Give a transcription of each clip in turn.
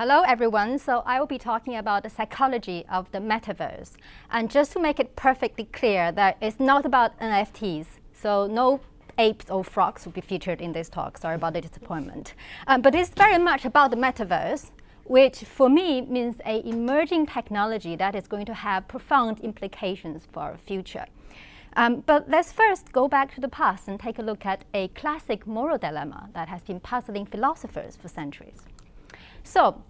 Hello everyone, so I will be talking about the psychology of the metaverse. And just to make it perfectly clear that it's not about NFTs, so no apes or frogs will be featured in this talk, sorry about the disappointment. But it's very much about the metaverse, which for me means an emerging technology that is going to have profound implications for our future. But let's first go back to the past and take a look at a classic moral dilemma that has been puzzling philosophers for centuries. So,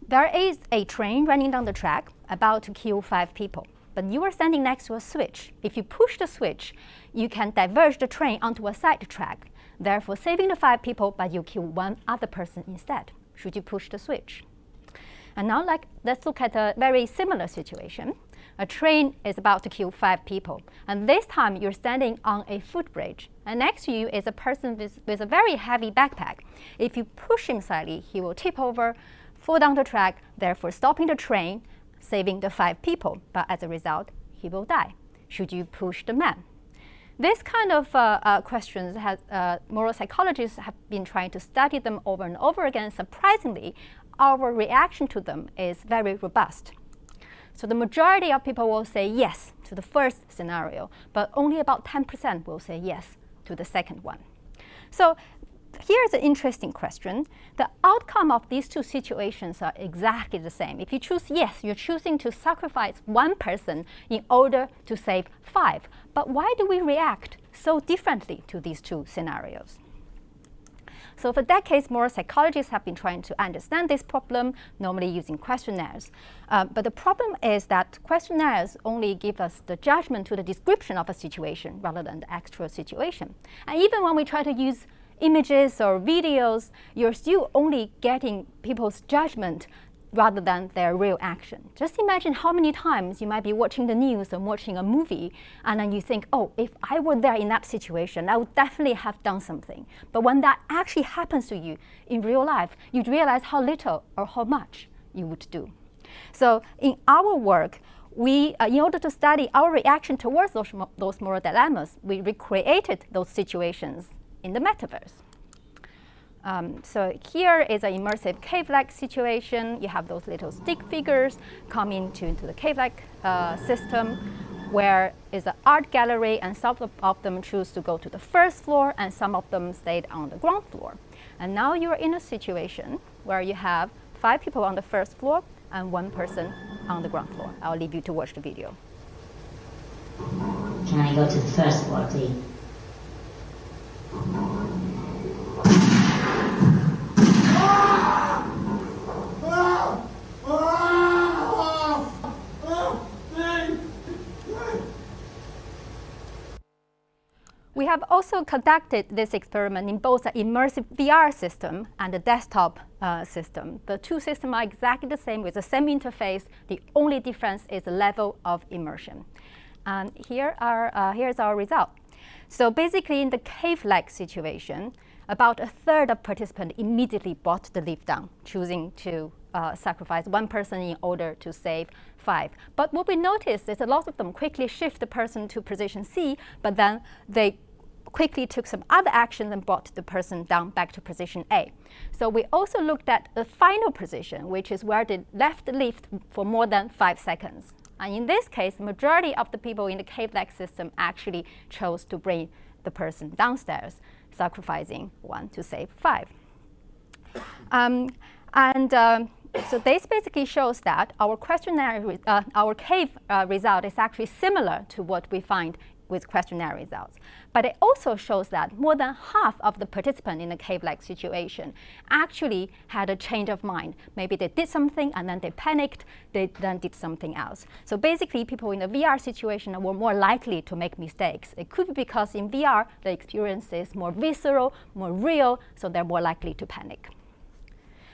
there is a train running down the track about to kill 5 people, but you are standing next to a switch. If you push the switch, you can diverge the train onto a side track, therefore saving the 5 people, but you kill 1 other person instead. Should you push the switch? And now let's look at a very similar situation. A train is about to kill 5 people, and this time you're standing on a footbridge, and next to you is a person with a very heavy backpack. If you push him slightly, he will tip over, fall down the track, therefore stopping the train, saving the 5 people, but as a result, he will die. Should you push the man? This kind of questions moral psychologists have been trying to study them over and over again. Surprisingly, our reaction to them is very robust. So the majority of people will say yes to the first scenario, but only about 10% will say yes to the second one. So here's an interesting question. The outcome of these 2 situations are exactly the same. If you choose yes, you're choosing to sacrifice 1 person in order to save 5. But why do we react so differently to these 2 scenarios? So for decades, moral psychologists have been trying to understand this problem, normally using questionnaires. But the problem is that questionnaires only give us the judgment to the description of a situation rather than the actual situation. And even when we try to use images or videos, you're still only getting people's judgment rather than their real action. Just imagine how many times you might be watching the news or watching a movie, and then you think, oh, if I were there in that situation, I would definitely have done something. But when that actually happens to you in real life, you'd realize how little or how much you would do. So in our work, we, in order to study our reaction towards those moral dilemmas, we recreated those situations in the metaverse. So here is an immersive cave-like situation. You have those little stick figures coming into the cave-like system, where is an art gallery, and some of them choose to go to the first floor, and some of them stayed on the ground floor. And now you're in a situation where you have 5 people on the first floor and 1 person on the ground floor. I'll leave you to watch the video. Can I go to the first floor, please? We have also conducted this experiment in both the immersive VR system and the desktop system. The 2 systems are exactly the same with the same interface. The only difference is the level of immersion. And here's our result. So basically, in the cave-like situation, about 1/3 of participants immediately brought the lift down, choosing to sacrifice 1 person in order to save 5. But what we noticed is a lot of them quickly shift the person to position C, but then they quickly took some other action and brought the person down back to position A. So we also looked at the final position, which is where they left the lift for more than 5 seconds. And in this case, the majority of the people in the cave-like system actually chose to bring the person downstairs, sacrificing 1 to save 5. So this basically shows that our questionnaire, our cave result is actually similar to what we find with questionnaire results. But it also shows that more than half of the participants in the cave-like situation actually had a change of mind. Maybe they did something and then they panicked, they then did something else. So basically, people in the VR situation were more likely to make mistakes. It could be because in VR, the experience is more visceral, more real, so they're more likely to panic.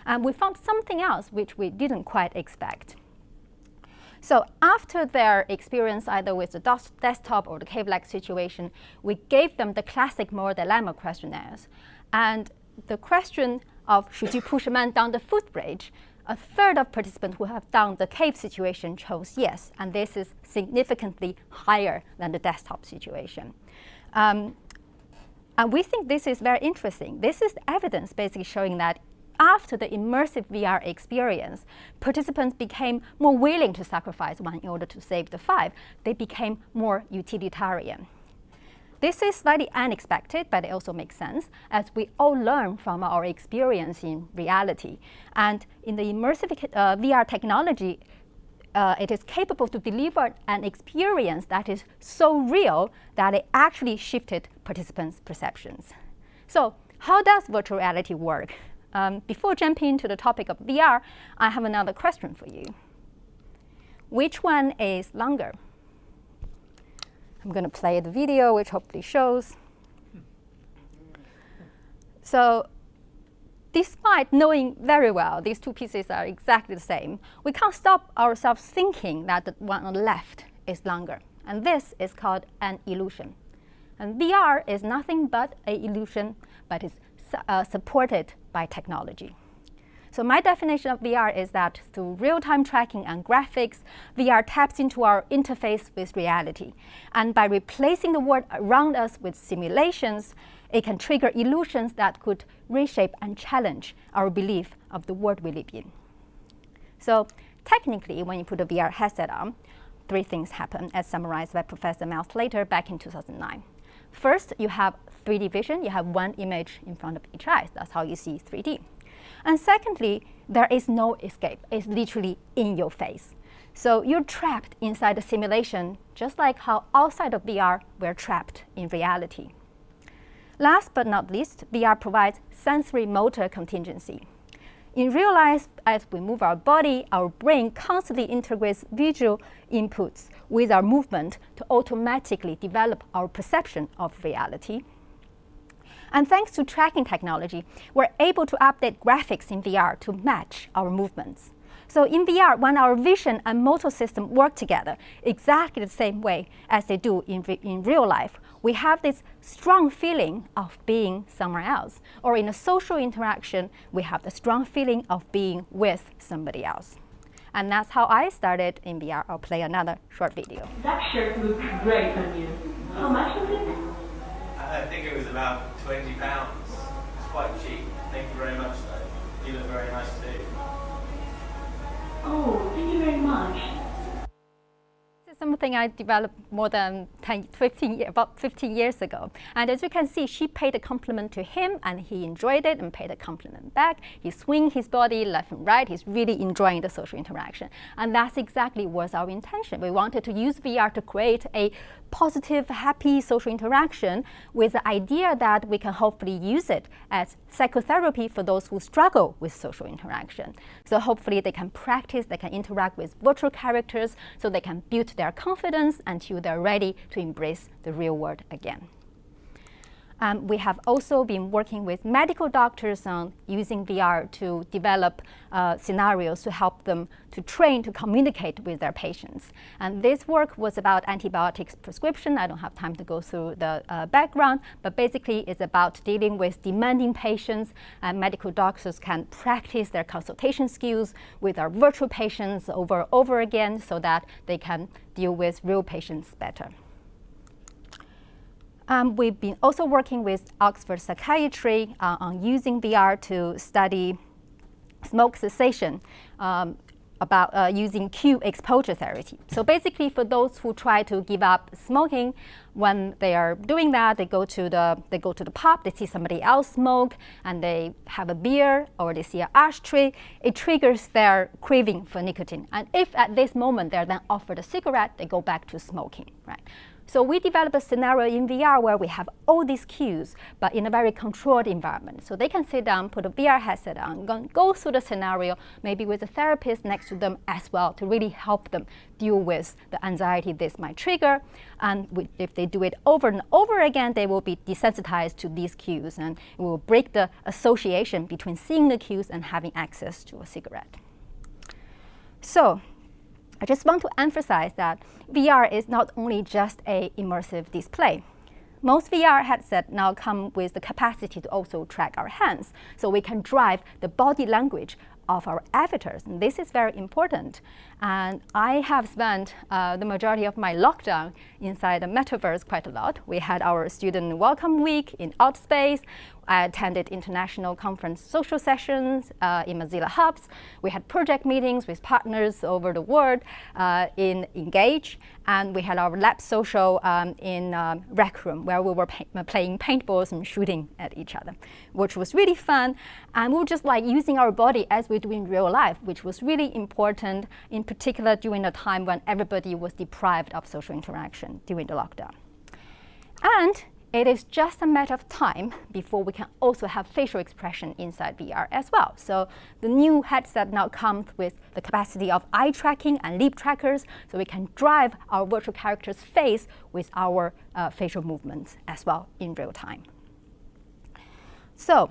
And we found something else which we didn't quite expect. So after their experience either with the desktop or the cave-like situation, we gave them the classic moral dilemma questionnaires. And the question of should you push a man down the footbridge, 1/3 of participants who have done the cave situation chose yes, and this is significantly higher than the desktop situation. And we think this is very interesting. This is evidence basically showing that after the immersive VR experience, participants became more willing to sacrifice one in order to save the 5. They became more utilitarian. This is slightly unexpected, but it also makes sense, as we all learn from our experience in reality. And in the immersive VR technology, it is capable to deliver an experience that is so real that it actually shifted participants' perceptions. So how does virtual reality work? Before jumping into the topic of VR, I have another question for you. Which one is longer? I'm going to play the video, which hopefully shows. So despite knowing very well these two pieces are exactly the same, we can't stop ourselves thinking that the one on the left is longer. And this is called an illusion. And VR is nothing but an illusion, but it's supported by technology. So my definition of VR is that through real-time tracking and graphics, VR taps into our interface with reality. And by replacing the world around us with simulations, it can trigger illusions that could reshape and challenge our belief of the world we live in. So technically, when you put a VR headset on, 3 things happen, as summarized by Professor Mel Slater back in 2009. First, you have 3D vision. You have one image in front of each eye. That's how you see 3D. And secondly, there is no escape. It's literally in your face. So you're trapped inside a simulation, just like how outside of VR, we're trapped in reality. Last but not least, VR provides sensory motor contingency. In real life, as we move our body, our brain constantly integrates visual inputs with our movement to automatically develop our perception of reality. And thanks to tracking technology, we're able to update graphics in VR to match our movements. So in VR, when our vision and motor system work together exactly the same way as they do in real life, we have this strong feeling of being somewhere else. Or in a social interaction, we have the strong feeling of being with somebody else. And that's how I started in VR. I'll play another short video. That shirt looks great on you. How much was it? I think it was about £20. It's quite cheap. Thank you very much, though. You look very nice too. Oh, thank you very much. This is something I developed more than 15 years ago. And as you can see, she paid a compliment to him, and he enjoyed it and paid a compliment back. He swings his body left and right. He's really enjoying the social interaction. And that's exactly was our intention. We wanted to use VR to create a positive, happy social interaction with the idea that we can hopefully use it as psychotherapy for those who struggle with social interaction. So hopefully they can practice, they can interact with virtual characters, so they can build their confidence until they're ready to embrace the real world again. We have also been working with medical doctors on using VR to develop scenarios to help them to train to communicate with their patients. And this work was about antibiotics prescription. I don't have time to go through the background, but basically it's about dealing with demanding patients, and medical doctors can practice their consultation skills with our virtual patients over and over again so that they can deal with real patients better. We've been also working with Oxford Psychiatry on using VR to study smoke cessation, about using cue exposure therapy. So basically, for those who try to give up smoking, when they are doing that, they go to the pub, they see somebody else smoke, and they have a beer or they see an ashtray. It triggers their craving for nicotine. And if at this moment they're then offered a cigarette, they go back to smoking, right? So we developed a scenario in VR where we have all these cues, but in a very controlled environment. So they can sit down, put a VR headset on, go through the scenario, maybe with a therapist next to them as well, to really help them deal with the anxiety this might trigger. And if they do it over and over again, they will be desensitized to these cues, and it will break the association between seeing the cues and having access to a cigarette. So I just want to emphasize that VR is not only just an immersive display. Most VR headsets now come with the capacity to also track our hands, so we can drive the body language of our avatars. And this is very important. And I have spent the majority of my lockdown inside the Metaverse quite a lot. We had our student welcome week in Outspace. I attended international conference social sessions in Mozilla hubs. We had project meetings with partners over the world in Engage, and we had our lab social in Rec Room, where we were playing paintballs and shooting at each other, which was really fun. And we were just like using our body as we do in real life, which was really important, in particular during a time when everybody was deprived of social interaction during the lockdown. And it is just a matter of time before we can also have facial expression inside VR as well. So the new headset now comes with the capacity of eye tracking and lip trackers, so we can drive our virtual character's face with our facial movements as well in real time. So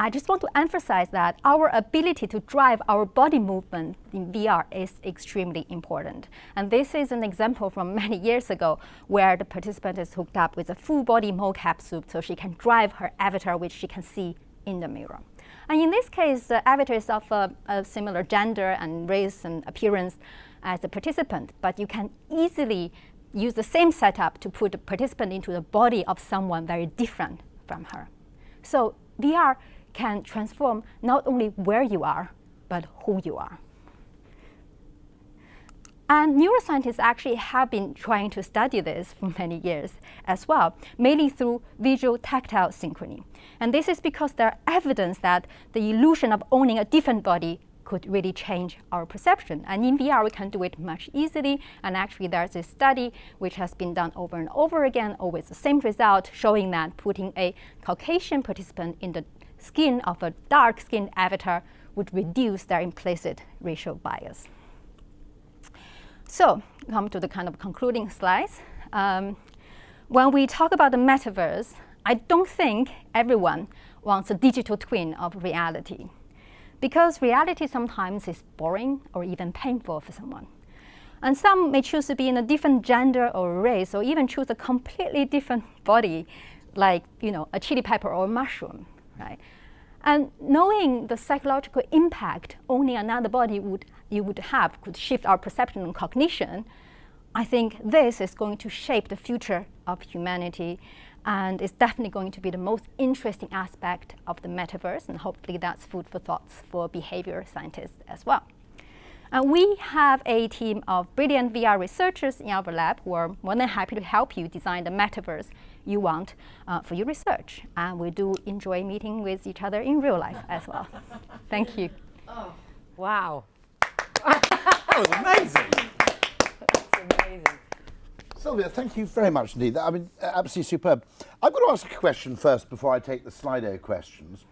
I just want to emphasize that our ability to drive our body movement in VR is extremely important. And this is an example from many years ago where the participant is hooked up with a full body mocap suit so she can drive her avatar, which she can see in the mirror. And in this case, the avatar is of a similar gender and race and appearance as the participant, but you can easily use the same setup to put the participant into the body of someone very different from her. So VR can transform not only where you are, but who you are. And neuroscientists actually have been trying to study this for many years as well, mainly through visual tactile synchrony. And this is because there are evidence that the illusion of owning a different body could really change our perception. And in VR, we can do it much easily. And actually, there's a study which has been done over and over again, always the same result, showing that putting a Caucasian participant in the skin of a dark-skinned avatar would reduce their implicit racial bias. So, come to the kind of concluding slides. When we talk about the metaverse, I don't think everyone wants a digital twin of reality, because reality sometimes is boring or even painful for someone. And some may choose to be in a different gender or race, or even choose a completely different body, like a chili pepper or a mushroom. Right? And knowing the psychological impact owning another body could shift our perception and cognition, I think this is going to shape the future of humanity, and it's definitely going to be the most interesting aspect of the metaverse, and hopefully that's food for thoughts for behavior scientists as well. And we have a team of brilliant VR researchers in our lab who are more than happy to help you design the metaverse you want for your research. And we do enjoy meeting with each other in real life as well. Thank you. Oh, wow. That was amazing. That's amazing. Sylvia, thank you very much indeed. I mean, absolutely superb. I've got to ask a question first before I take the Slido questions.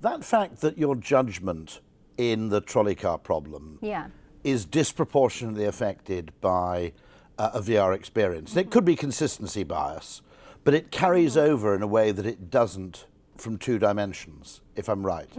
That fact that your judgment in the trolley car problem is disproportionately affected by a VR experience. And it could be consistency bias, but it carries over in a way that it doesn't from two dimensions, if I'm right.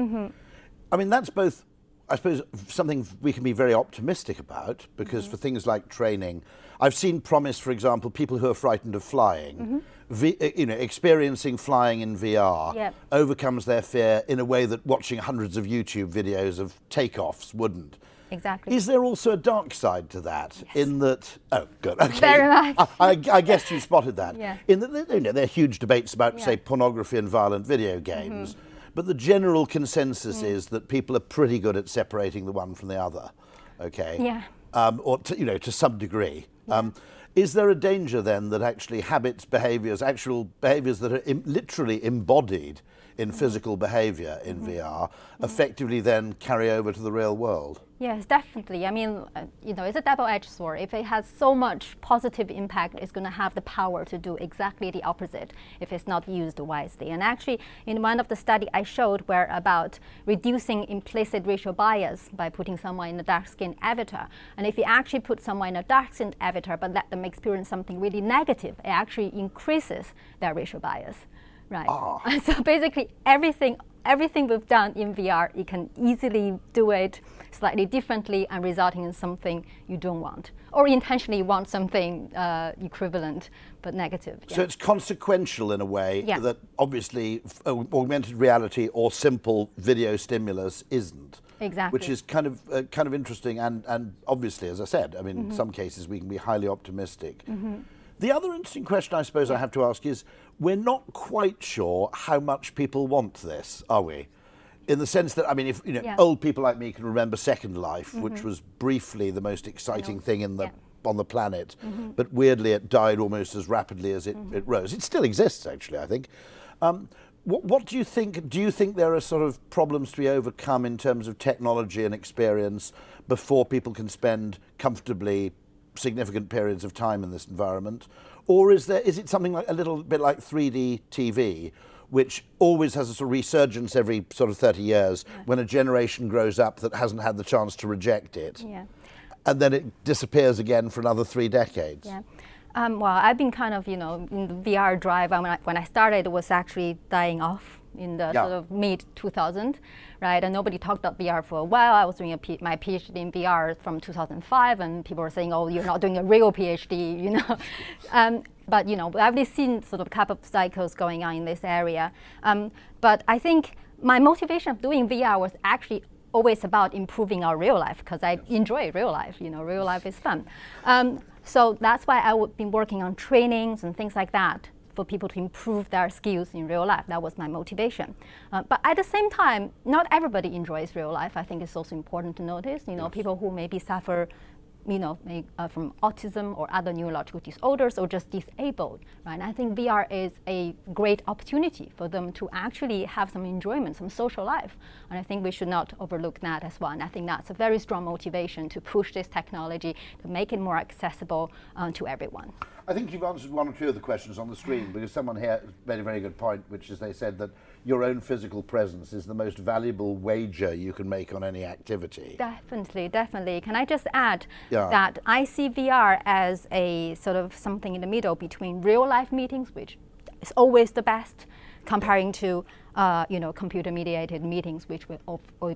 I mean, that's both, I suppose, something we can be very optimistic about, because for things like training, I've seen promise, for example, people who are frightened of flying, experiencing flying in VR overcomes their fear in a way that watching hundreds of YouTube videos of takeoffs wouldn't. Exactly. Is there also a dark side to that? Yes. In that, oh, good, okay. Very much. I guess you spotted that. Yeah. In that, there are huge debates about, say, pornography and violent video games, but the general consensus is that people are pretty good at separating the one from the other. Okay. Yeah. Or to some degree. Is there a danger then that actually habits, behaviours, actual behaviours that are literally embodied in physical behaviour in VR effectively then carry over to the real world? Yes, definitely. I mean, it's a double-edged sword. If it has so much positive impact, it's going to have the power to do exactly the opposite if it's not used wisely. And actually, in one of the studies I showed were about reducing implicit racial bias by putting someone in a dark-skinned avatar. And if you actually put someone in a dark-skinned avatar but let them experience something really negative, it actually increases their racial bias. Right. So basically, everything we've done in VR, you can easily do it slightly differently and resulting in something you don't want, or intentionally want something equivalent but negative. So it's consequential in a way that obviously augmented reality or simple video stimulus isn't. Exactly. Which is kind of interesting, and obviously, as I said, I mean, in some cases we can be highly optimistic. The other interesting question I suppose I have to ask is, we're not quite sure how much people want this, are we? In the sense that, I mean, if old people like me can remember Second Life, which was briefly the most exciting thing in on the planet, but weirdly it died almost as rapidly as it rose. It still exists, actually, I think. What do you think? Do you think there are sort of problems to be overcome in terms of technology and experience before people can spend comfortably significant periods of time in this environment? Or is it something like a little bit like 3D TV, which always has a sort of resurgence every sort of 30 years when a generation grows up that hasn't had the chance to reject it? Yeah. And then it disappears again for another 3 decades. Yeah. Well, I've been kind of, in the VR drive. When I started, it was actually dying off in the sort of mid-2000, right? And nobody talked about VR for a while. I was doing my PhD in VR from 2005, and people were saying, "Oh, you're not doing a real PhD," But I've really seen sort of a couple of cycles going on in this area. But I think my motivation of doing VR was actually always about improving our real life, because I enjoy real life. Real life is fun. So that's why I've been working on trainings and things like that for people to improve their skills in real life. That was my motivation. But at the same time, not everybody enjoys real life. I think it's also important to notice, people who maybe suffer from autism or other neurological disorders or just disabled, right? And I think VR is a great opportunity for them to actually have some enjoyment, some social life. And I think we should not overlook that as well. And I think that's a very strong motivation to push this technology, to make it more accessible to everyone. I think you've answered one or two of the questions on the screen, because someone here made a very good point, which is they said that your own physical presence is the most valuable wager you can make on any activity. Definitely, definitely. Can I just add that I see VR as a sort of something in the middle between real life meetings, which is always the best, comparing to computer-mediated meetings, which we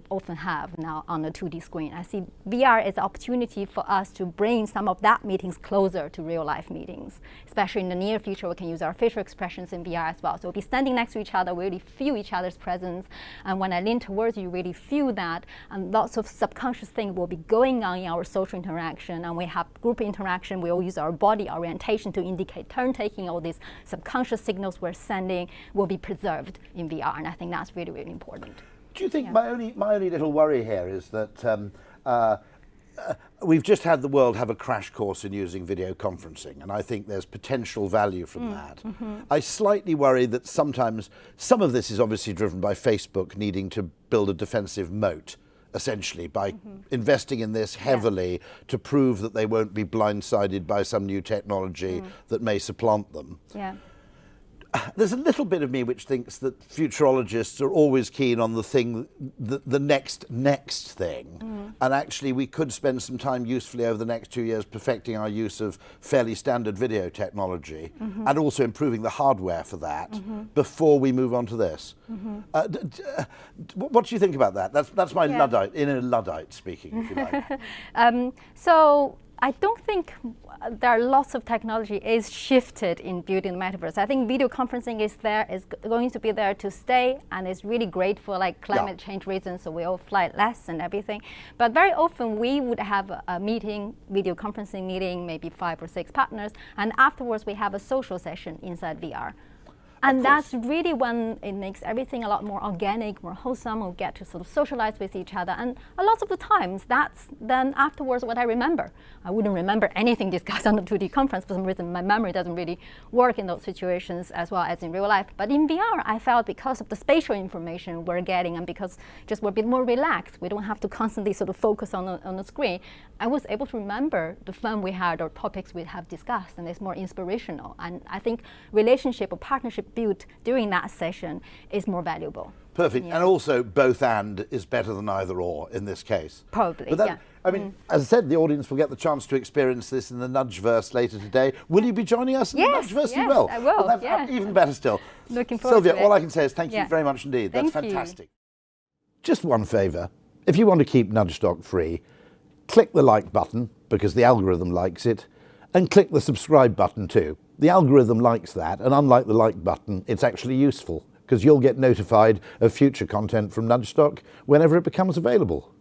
often have now on a 2D screen. I see VR as an opportunity for us to bring some of that meetings closer to real-life meetings. Especially in the near future, we can use our facial expressions in VR as well. So we'll be standing next to each other, we really feel each other's presence. And when I lean towards you, you really feel that. And lots of subconscious things will be going on in our social interaction. And we have group interaction. We all use our body orientation to indicate turn-taking. All these subconscious signals we're sending will be preserved in VR. And I think that's really, really important. Do you think my only little worry here is that we've just had the world have a crash course in using video conferencing, and I think there's potential value from that. I slightly worry that sometimes some of this is obviously driven by Facebook needing to build a defensive moat, essentially, by investing in this heavily to prove that they won't be blindsided by some new technology that may supplant them. Yeah. There's a little bit of me which thinks that futurologists are always keen on the thing, the next thing. And actually we could spend some time usefully over the next 2 years perfecting our use of fairly standard video technology and also improving the hardware for that before we move on to this. What do you think about that? That's my Luddite, inner Luddite speaking, if you like. So I don't think there are lots of technology is shifted in building the metaverse. I think video conferencing is going to be there to stay, and it's really great for like climate change reasons, so we all fly less and everything. But very often we would have a meeting, video conferencing meeting, maybe 5 or 6 partners, and afterwards we have a social session inside VR. And that's really when it makes everything a lot more organic, more wholesome. We'll get to sort of socialize with each other. And a lot of the times, that's then afterwards what I remember. I wouldn't remember anything discussed on the 2D conference. For some reason, my memory doesn't really work in those situations as well as in real life. But in VR, I felt because of the spatial information we're getting and because just we're a bit more relaxed, we don't have to constantly sort of focus on the screen, I was able to remember the fun we had or topics we have discussed, and it's more inspirational. And I think relationship or partnership built during that session is more valuable. Perfect. And also both and is better than either or in this case. Probably, but that, I mean, as I said, the audience will get the chance to experience this in the Nudgeverse later today. Will you be joining us in the Nudgeverse? Yes, You will. I will. Well, that's even better still. Looking forward Sylvia, to it. all I can say is thank you very much indeed. That's Thank you. fantastic. Just one favour. If you want to keep Nudgestock free, click the like button because the algorithm likes it, and click the subscribe button too. The algorithm likes that, and unlike the like button, it's actually useful because you'll get notified of future content from Nudgestock whenever it becomes available.